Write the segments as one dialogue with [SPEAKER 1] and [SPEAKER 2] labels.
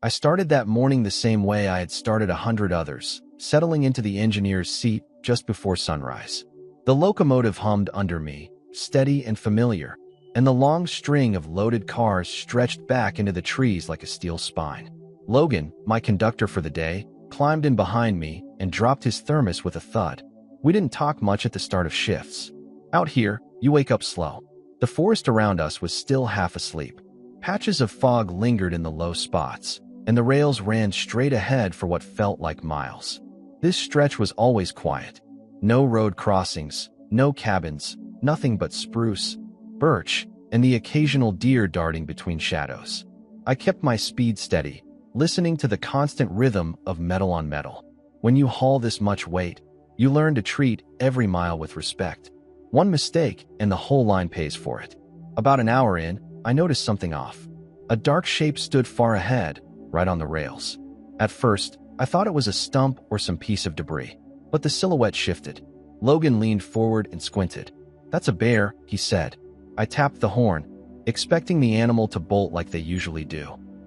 [SPEAKER 1] I started that morning the same way I had started 100 others, settling into the engineer's seat just before sunrise. The locomotive hummed under me, steady and familiar, and the long string of loaded cars stretched back into the trees like a steel spine. Logan, my conductor for the day, climbed in behind me and dropped his thermos with a thud. We didn't talk much at the start of shifts. Out here, you wake up slow. The forest around us was still half asleep. Patches of fog lingered in the low spots, and the rails ran straight ahead for what felt like miles. This stretch was always quiet. No road crossings, no cabins, nothing but spruce, birch, and the occasional deer darting between shadows. I kept my speed steady, listening to the constant rhythm of metal on metal. When you haul this much weight, you learn to treat every mile with respect. One mistake, and the whole line pays for it. About an hour in, I noticed something off. A dark shape stood far ahead, right on the rails. At first, I thought it was a stump or some piece of debris, but the silhouette shifted. Logan leaned forward and squinted. "That's a bear," he said. I tapped the horn, expecting the animal to bolt like they usually do.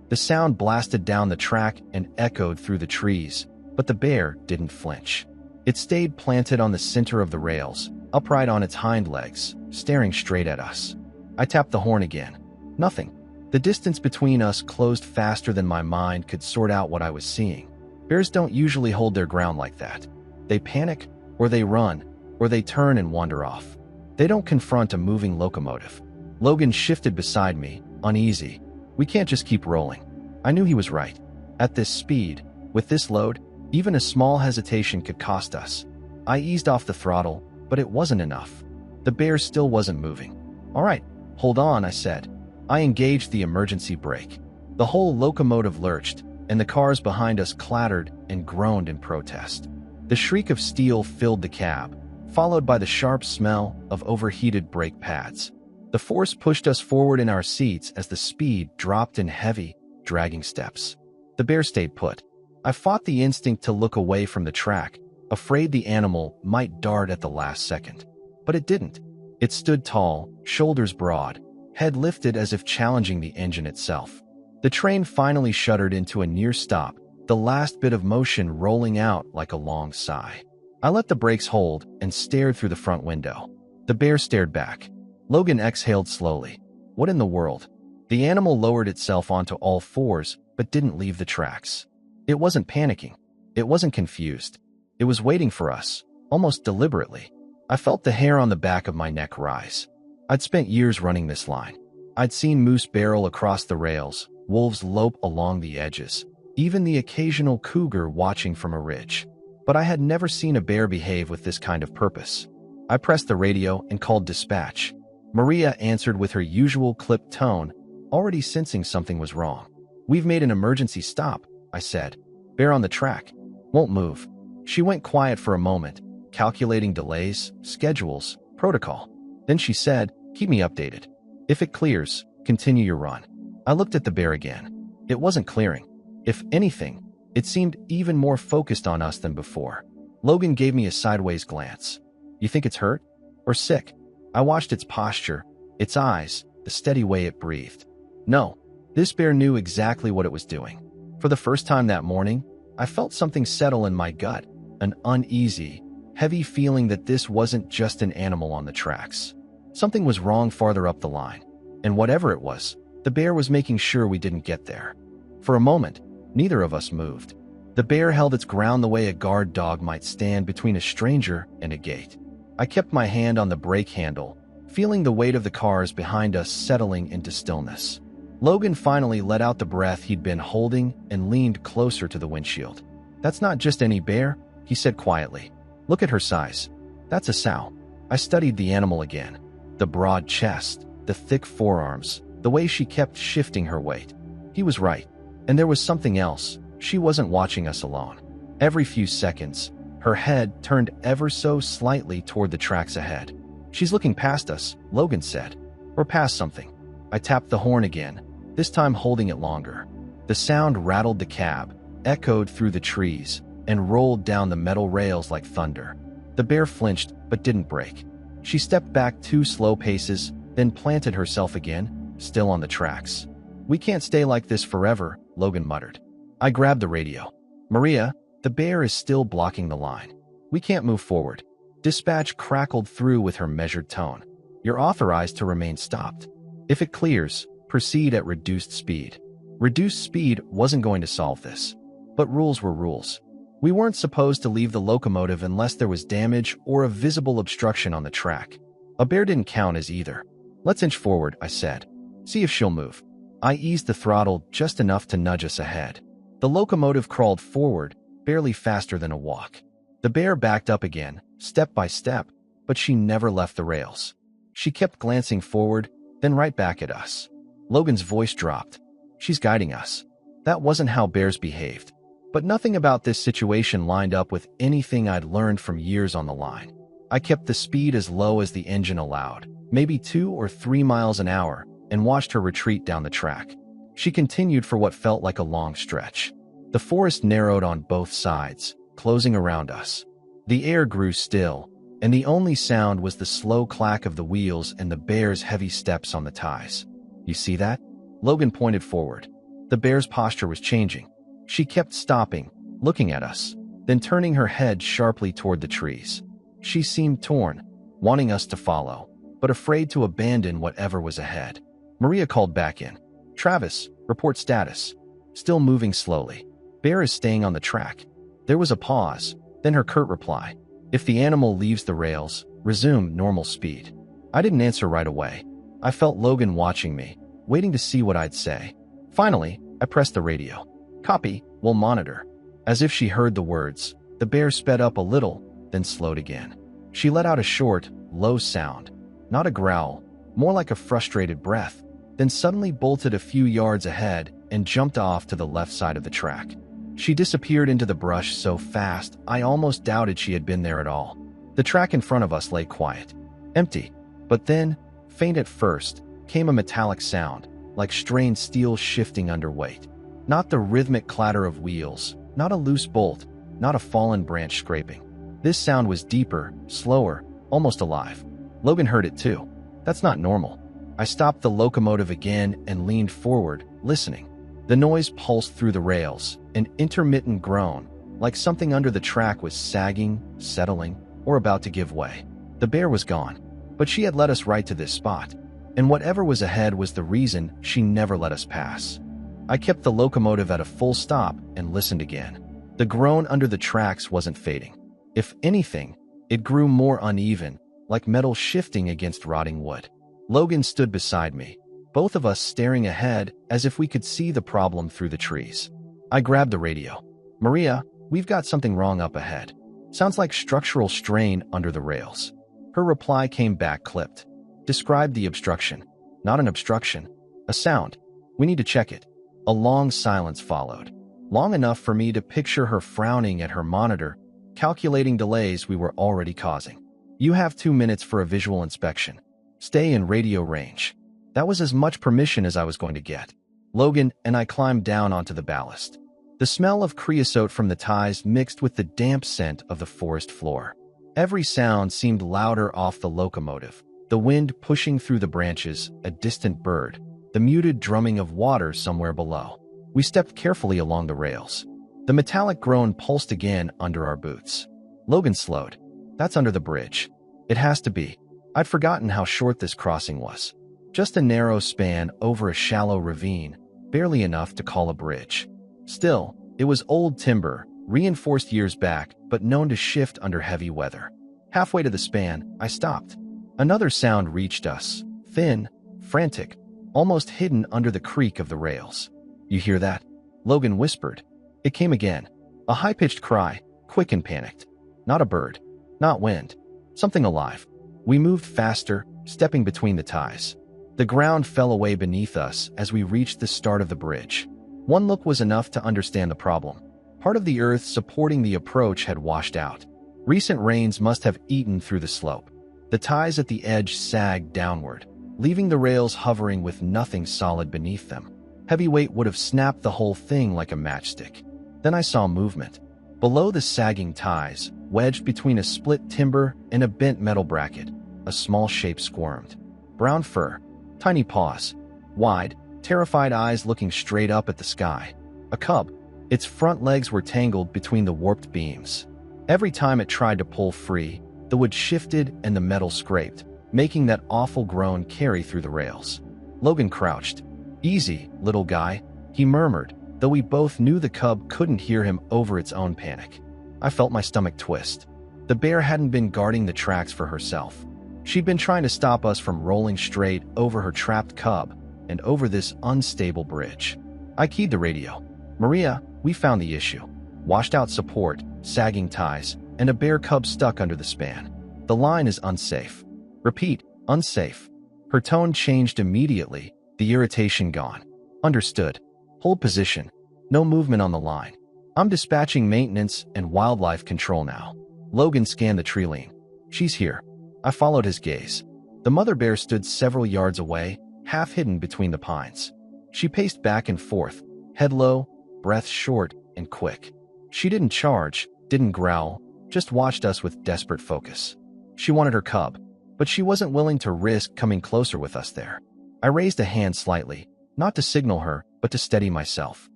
[SPEAKER 1] The sound blasted down the track and echoed through the trees, but the bear didn't flinch. It stayed planted on the center of the rails, upright on its hind legs, staring straight at us. I tapped the horn again. Nothing. The distance between us closed faster than my mind could sort out what I was seeing. Bears don't usually hold their ground like that. They panic, or they run, or they turn and wander off. They don't confront a moving locomotive. Logan shifted beside me, uneasy. We can't just keep rolling. I knew he was right. At this speed, with this load, even a small hesitation could cost us. I eased off the throttle, but it wasn't enough. The bear still wasn't moving. "All right, hold on," I said. I engaged the emergency brake. The whole locomotive lurched, and the cars behind us clattered and groaned in protest. The shriek of steel filled the cab, followed by the sharp smell of overheated brake pads. The force pushed us forward in our seats as the speed dropped in heavy, dragging steps. The bear stayed put. I fought the instinct to look away from the track, afraid the animal might dart at the last second. But it didn't. It stood tall, shoulders broad, head lifted as if challenging the engine itself. The train finally shuddered into a near stop, the last bit of motion rolling out like a long sigh. I let the brakes hold and stared through the front window. The bear stared back. Logan exhaled slowly. What in the world? The animal lowered itself onto all fours, but didn't leave the tracks. It wasn't panicking. It wasn't confused. It was waiting for us, almost deliberately. I felt the hair on the back of my neck rise. I'd spent years running this line. I'd seen moose barrel across the rails, wolves lope along the edges, even the occasional cougar watching from a ridge. But I had never seen a bear behave with this kind of purpose. I pressed the radio and called dispatch. Maria answered with her usual clipped tone, already sensing something was wrong. "We've made an emergency stop," I said. "Bear on the track. Won't move." She went quiet for a moment, calculating delays, schedules, protocol. Then she said, "Keep me updated. If it clears, continue your run." I looked at the bear again. It wasn't clearing. If anything, it seemed even more focused on us than before. Logan gave me a sideways glance. "You think it's hurt? Or sick?" I watched its posture, its eyes, the steady way it breathed. No, this bear knew exactly what it was doing. For the first time that morning, I felt something settle in my gut, an uneasy, heavy feeling that this wasn't just an animal on the tracks. Something was wrong farther up the line, and whatever it was, the bear was making sure we didn't get there. For a moment, neither of us moved. The bear held its ground the way a guard dog might stand between a stranger and a gate. I kept my hand on the brake handle, feeling the weight of the cars behind us settling into stillness. Logan finally let out the breath he'd been holding and leaned closer to the windshield. "That's not just any bear," he said quietly. "Look at her size. That's a sow." I studied the animal again. The broad chest, the thick forearms, the way she kept shifting her weight. He was right. And there was something else. She wasn't watching us alone. Every few seconds, her head turned ever so slightly toward the tracks ahead. "She's looking past us," Logan said. "Or past something." I tapped the horn again, this time holding it longer. The sound rattled the cab, echoed through the trees, and rolled down the metal rails like thunder. The bear flinched, but didn't break. She stepped back 2 slow paces, then planted herself again, still on the tracks. "We can't stay like this forever," Logan muttered. I grabbed the radio. Maria, the bear is still blocking the line. We can't move forward. Dispatch crackled through with her measured tone. You're authorized to remain stopped. If it clears, proceed at reduced speed. Reduced speed wasn't going to solve this. But rules were rules. We weren't supposed to leave the locomotive unless there was damage or a visible obstruction on the track. A bear didn't count as either. Let's inch forward, I said. See if she'll move. I eased the throttle just enough to nudge us ahead. The locomotive crawled forward, barely faster than a walk. The bear backed up again, step by step, but she never left the rails. She kept glancing forward, then right back at us. Logan's voice dropped. She's guiding us. That wasn't how bears behaved. But nothing about this situation lined up with anything I'd learned from years on the line. I kept the speed as low as the engine allowed, maybe 2 or 3 miles an hour, and watched her retreat down the track. She continued for what felt like a long stretch. The forest narrowed on both sides, closing around us. The air grew still, and the only sound was the slow clack of the wheels and the bear's heavy steps on the ties. You see that? Logan pointed forward. The bear's posture was changing. She kept stopping, looking at us, then turning her head sharply toward the trees. She seemed torn, wanting us to follow, but afraid to abandon whatever was ahead. Maria called back in. Travis, report status. Still moving slowly. Bear is staying on the track. There was a pause, then her curt reply. If the animal leaves the rails, resume normal speed. I didn't answer right away. I felt Logan watching me, waiting to see what I'd say. Finally, I pressed the radio. Copy, we'll monitor. As if she heard the words, the bear sped up a little, then slowed again. She let out a short, low sound. Not a growl, more like a frustrated breath, then suddenly bolted a few yards ahead and jumped off to the left side of the track. She disappeared into the brush so fast, I almost doubted she had been there at all. The track in front of us lay quiet, empty. But then, faint at first, came a metallic sound, like strained steel shifting under weight. Not the rhythmic clatter of wheels, not a loose bolt, not a fallen branch scraping. This sound was deeper, slower, almost alive. Logan heard it too. That's not normal. I stopped the locomotive again and leaned forward, listening. The noise pulsed through the rails, an intermittent groan, like something under the track was sagging, settling, or about to give way. The bear was gone, but she had led us right to this spot, and whatever was ahead was the reason she never let us pass. I kept the locomotive at a full stop and listened again. The groan under the tracks wasn't fading. If anything, it grew more uneven, like metal shifting against rotting wood. Logan stood beside me, both of us staring ahead as if we could see the problem through the trees. I grabbed the radio. Maria, we've got something wrong up ahead. Sounds like structural strain under the rails. Her reply came back clipped. Describe the obstruction. Not an obstruction. A sound. We need to check it. A long silence followed. Long enough for me to picture her frowning at her monitor, calculating delays we were already causing. You have 2 minutes for a visual inspection. Stay in radio range. That was as much permission as I was going to get. Logan and I climbed down onto the ballast. The smell of creosote from the ties mixed with the damp scent of the forest floor. Every sound seemed louder off the locomotive. The wind pushing through the branches, a distant bird, the muted drumming of water somewhere below. We stepped carefully along the rails. The metallic groan pulsed again under our boots. Logan slowed. That's under the bridge. It has to be. I'd forgotten how short this crossing was. Just a narrow span over a shallow ravine, barely enough to call a bridge. Still, it was old timber, reinforced years back, but known to shift under heavy weather. Halfway to the span, I stopped. Another sound reached us, thin, frantic, almost hidden under the creak of the rails. You hear that? Logan whispered. It came again. A high-pitched cry, quick and panicked. Not a bird. Not wind. Something alive. We moved faster, stepping between the ties. The ground fell away beneath us as we reached the start of the bridge. One look was enough to understand the problem. Part of the earth supporting the approach had washed out. Recent rains must have eaten through the slope. The ties at the edge sagged downward, leaving the rails hovering with nothing solid beneath them. Heavy weight would have snapped the whole thing like a matchstick. Then I saw movement. Below the sagging ties, wedged between a split timber and a bent metal bracket, a small shape squirmed. Brown fur, tiny paws, wide, terrified eyes looking straight up at the sky. A cub, Its front legs were tangled between the warped beams. Every time it tried to pull free, the wood shifted and the metal scraped, making that awful groan carry through the rails. Logan crouched. "Easy, little guy," he murmured, though we both knew the cub couldn't hear him over its own panic. I felt my stomach twist. The bear hadn't been guarding the tracks for herself. She'd been trying to stop us from rolling straight over her trapped cub and over this unstable bridge. I keyed the radio. "Maria, we found the issue. Washed out support, sagging ties, and a bear cub stuck under the span. The line is unsafe. Repeat, unsafe." Her tone changed immediately, the irritation gone. "Understood. Hold position. No movement on the line. I'm dispatching maintenance and wildlife control now." Logan scanned the tree line. "She's here." I followed his gaze. The mother bear stood several yards away, half hidden between the pines. She paced back and forth, head low, breath short and quick. She didn't charge, didn't growl, just watched us with desperate focus. She wanted her cub, but she wasn't willing to risk coming closer with us there. I raised a hand slightly, not to signal her, but to steady myself.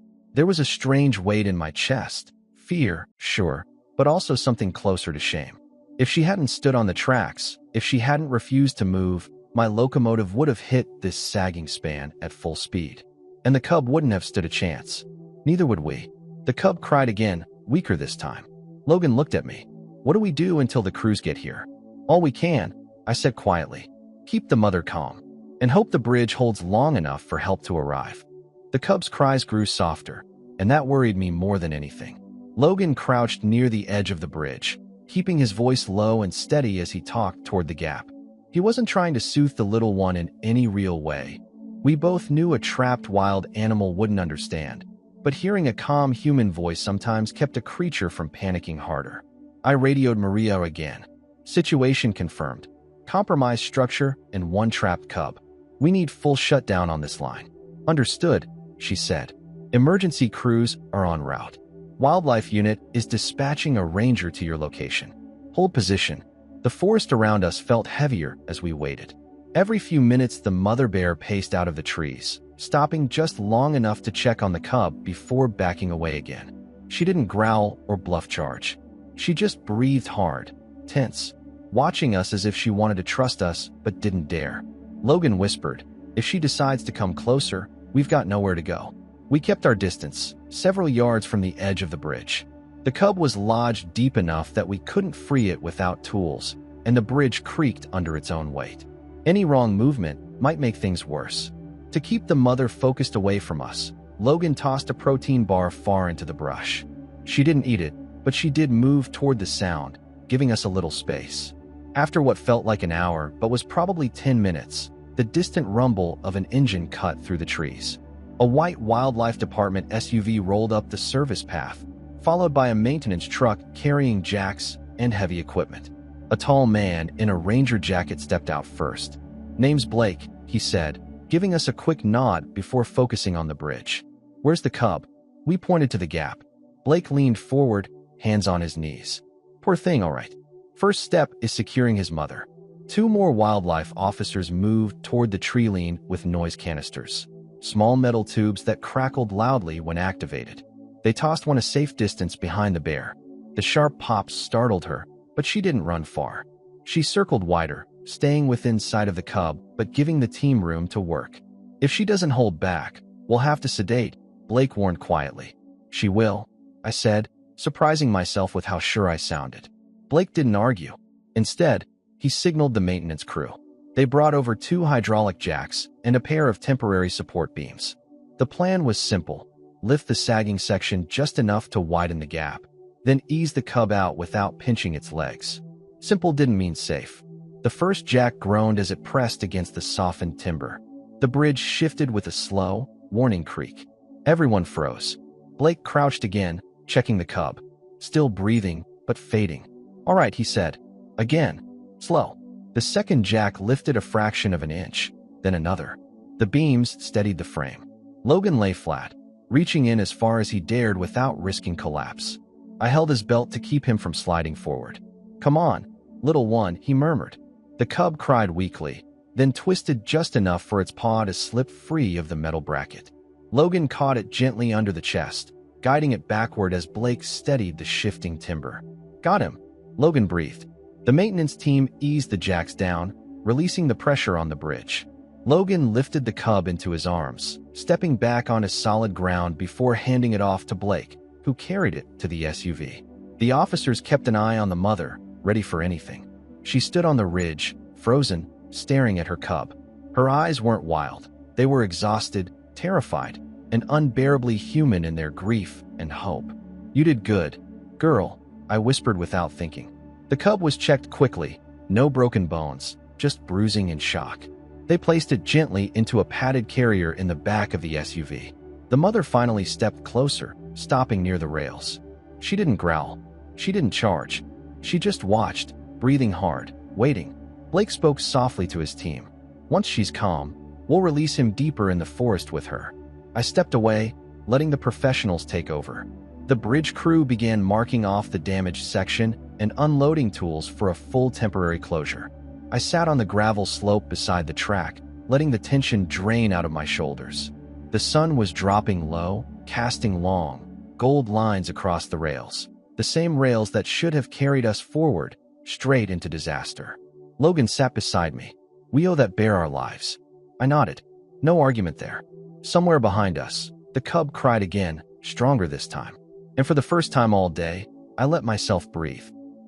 [SPEAKER 1] There was a strange weight in my chest. Fear, sure, but also something closer to shame. If she hadn't stood on the tracks, if she hadn't refused to move, my locomotive would have hit this sagging span at full speed. And the cub wouldn't have stood a chance. Neither would we. The cub cried again, weaker this time. Logan looked at me. "What do we do until the crews get here?" "All we can," I said quietly. "Keep the mother calm, and hope the bridge holds long enough for help to arrive." The cub's cries grew softer, and that worried me more than anything. Logan crouched near the edge of the bridge, keeping his voice low and steady as he talked toward the gap. He wasn't trying to soothe the little one in any real way. We both knew a trapped wild animal wouldn't understand, but hearing a calm human voice sometimes kept a creature from panicking harder. I radioed Maria again. "Situation confirmed. Compromised structure and one trapped cub. We need full shutdown on this line." "Understood," she said. "Emergency crews are en route. Wildlife unit is dispatching a ranger to your location. Hold position." The forest around us felt heavier as we waited. Every few minutes the mother bear paced out of the trees, stopping just long enough to check on the cub before backing away again. She didn't growl or bluff charge. She just breathed hard, tense, watching us as if she wanted to trust us but didn't dare. Logan whispered, "If she decides to come closer, we've got nowhere to go." We kept our distance, several yards from the edge of the bridge. The cub was lodged deep enough that we couldn't free it without tools, and the bridge creaked under its own weight. Any wrong movement might make things worse. To keep the mother focused away from us, Logan tossed a protein bar far into the brush. She didn't eat it, but she did move toward the sound, giving us a little space. After what felt like an hour but was probably 10 minutes, the distant rumble of an engine cut through the trees. A white wildlife department SUV rolled up the service path, followed by a maintenance truck carrying jacks and heavy equipment. A tall man in a ranger jacket stepped out first. "Name's Blake," he said, giving us a quick nod before focusing on the bridge. "Where's the cub?" We pointed to the gap. Blake leaned forward, hands on his knees. "Poor thing, all right. First step is securing his mother." Two more wildlife officers moved toward the tree line with noise canisters, small metal tubes that crackled loudly when activated. They tossed one a safe distance behind the bear. The sharp pops startled her, but she didn't run far. She circled wider, staying within sight of the cub but giving the team room to work. "If she doesn't hold back, we'll have to sedate," Blake warned quietly. "She will," I said, surprising myself with how sure I sounded. Blake didn't argue. Instead, he signaled the maintenance crew. They brought over 2 hydraulic jacks and a pair of temporary support beams. The plan was simple: lift the sagging section just enough to widen the gap, then ease the cub out without pinching its legs. Simple didn't mean safe. The first jack groaned as it pressed against the softened timber. The bridge shifted with a slow, warning creak. Everyone froze. Blake crouched again, checking the cub. Still breathing, but fading. "All right," he said. Again. Slow. The second jack lifted a fraction of an inch, then another. The beams steadied the frame. Logan lay flat, reaching in as far as he dared without risking collapse. I held his belt to keep him from sliding forward. "Come on, little one," he murmured. The cub cried weakly, then twisted just enough for its paw to slip free of the metal bracket. Logan caught it gently under the chest, guiding it backward as Blake steadied the shifting timber. "Got him," Logan breathed. The maintenance team eased the jacks down, releasing the pressure on the bridge. Logan lifted the cub into his arms, stepping back on his solid ground before handing it off to Blake, who carried it to the SUV. The officers kept an eye on the mother, ready for anything. She stood on the ridge, frozen, staring at her cub. Her eyes weren't wild. They were exhausted, terrified, and unbearably human in their grief and hope. "You did good, girl," I whispered without thinking. The cub was checked quickly, no broken bones, just bruising and shock. They placed it gently into a padded carrier in the back of the SUV. The mother finally stepped closer, stopping near the rails. She didn't growl. She didn't charge. She just watched, breathing hard, waiting. Blake spoke softly to his team. "Once she's calm, we'll release him deeper in the forest with her." I stepped away, letting the professionals take over. The bridge crew began marking off the damaged section and unloading tools for a full temporary closure. I sat on the gravel slope beside the track, letting the tension drain out of my shoulders. The sun was dropping low, casting long, gold lines across the rails. The same rails that should have carried us forward, straight into disaster. Logan sat beside me. "We owe that bear our lives." I nodded. No argument there. Somewhere behind us, the cub cried again, stronger this time. And for the first time all day, I let myself breathe.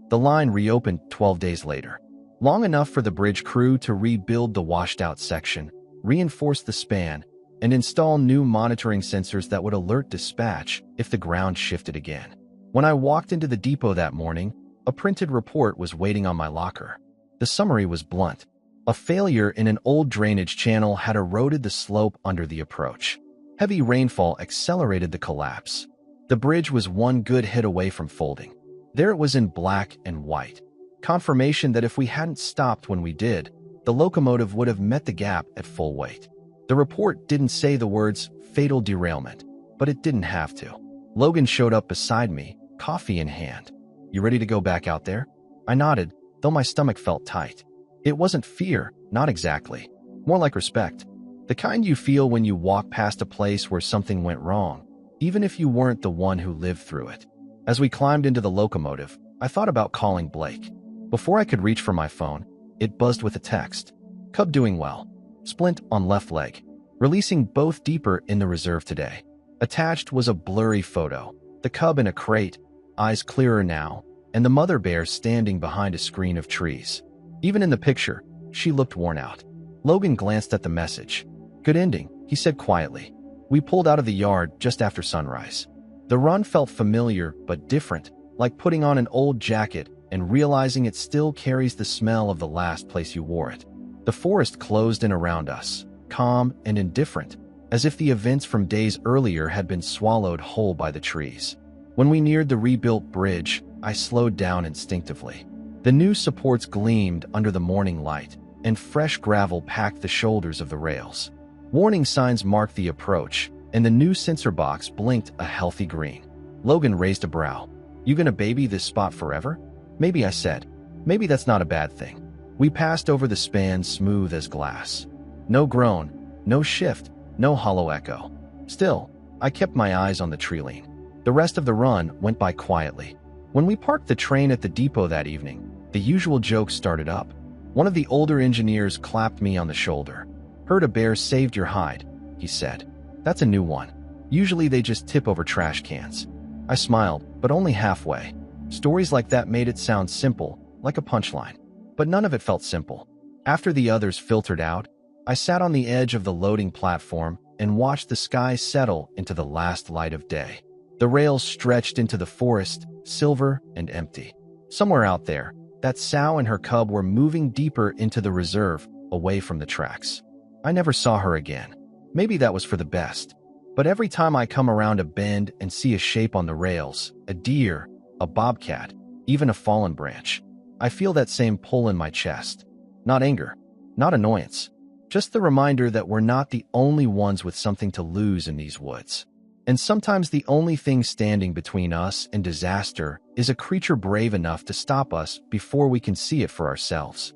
[SPEAKER 1] The line reopened 12 days later. Long enough for the bridge crew to rebuild the washed-out section, reinforce the span, and install new monitoring sensors that would alert dispatch if the ground shifted again. When I walked into the depot that morning, a printed report was waiting on my locker. The summary was blunt. A failure in an old drainage channel had eroded the slope under the approach. Heavy rainfall accelerated the collapse. The bridge was one good hit away from folding. There it was in black and white. Confirmation that if we hadn't stopped when we did, the locomotive would have met the gap at full weight. The report didn't say the words "fatal derailment," but it didn't have to. Logan showed up beside me, coffee in hand. "You ready to go back out there?" I nodded, though my stomach felt tight. It wasn't fear, not exactly. More like respect. The kind you feel when you walk past a place where something went wrong, even if you weren't the one who lived through it. As we climbed into the locomotive, I thought about calling Blake. Before I could reach for my phone, it buzzed with a text. "Cub doing well. Splint on left leg. Releasing both deeper in the reserve today." Attached was a blurry photo. The cub in a crate, eyes clearer now, and the mother bear standing behind a screen of trees. Even in the picture, she looked worn out. Logan glanced at the message. "Good ending," he said quietly. We pulled out of the yard just after sunrise. The run felt familiar but different, like putting on an old jacket and realizing it still carries the smell of the last place you wore it. The forest closed in around us, calm and indifferent, as if the events from days earlier had been swallowed whole by the trees. When we neared the rebuilt bridge, I slowed down instinctively. The new supports gleamed under the morning light, and fresh gravel packed the shoulders of the rails. Warning signs marked the approach, and the new sensor box blinked a healthy green. Logan raised a brow. "You gonna baby this spot forever?" "Maybe," I said. "Maybe that's not a bad thing." We passed over the span smooth as glass. No groan, no shift, no hollow echo. Still, I kept my eyes on the tree-line. The rest of the run went by quietly. When we parked the train at the depot that evening, the usual joke started up. One of the older engineers clapped me on the shoulder. "Heard a bear saved your hide," he said. "That's a new one. Usually they just tip over trash cans." I smiled, but only halfway. Stories like that made it sound simple, like a punchline. But none of it felt simple. After the others filtered out, I sat on the edge of the loading platform and watched the sky settle into the last light of day. The rails stretched into the forest, silver and empty. Somewhere out there, that sow and her cub were moving deeper into the reserve, away from the tracks. I never saw her again. Maybe that was for the best. But every time I come around a bend and see a shape on the rails, a deer, a bobcat, even a fallen branch, I feel that same pull in my chest. Not anger, not annoyance, just the reminder that we're not the only ones with something to lose in these woods. And sometimes the only thing standing between us and disaster is a creature brave enough to stop us before we can see it for ourselves.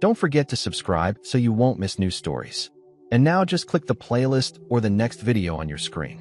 [SPEAKER 1] Don't forget to subscribe so you won't miss new stories. And now just click the playlist or the next video on your screen.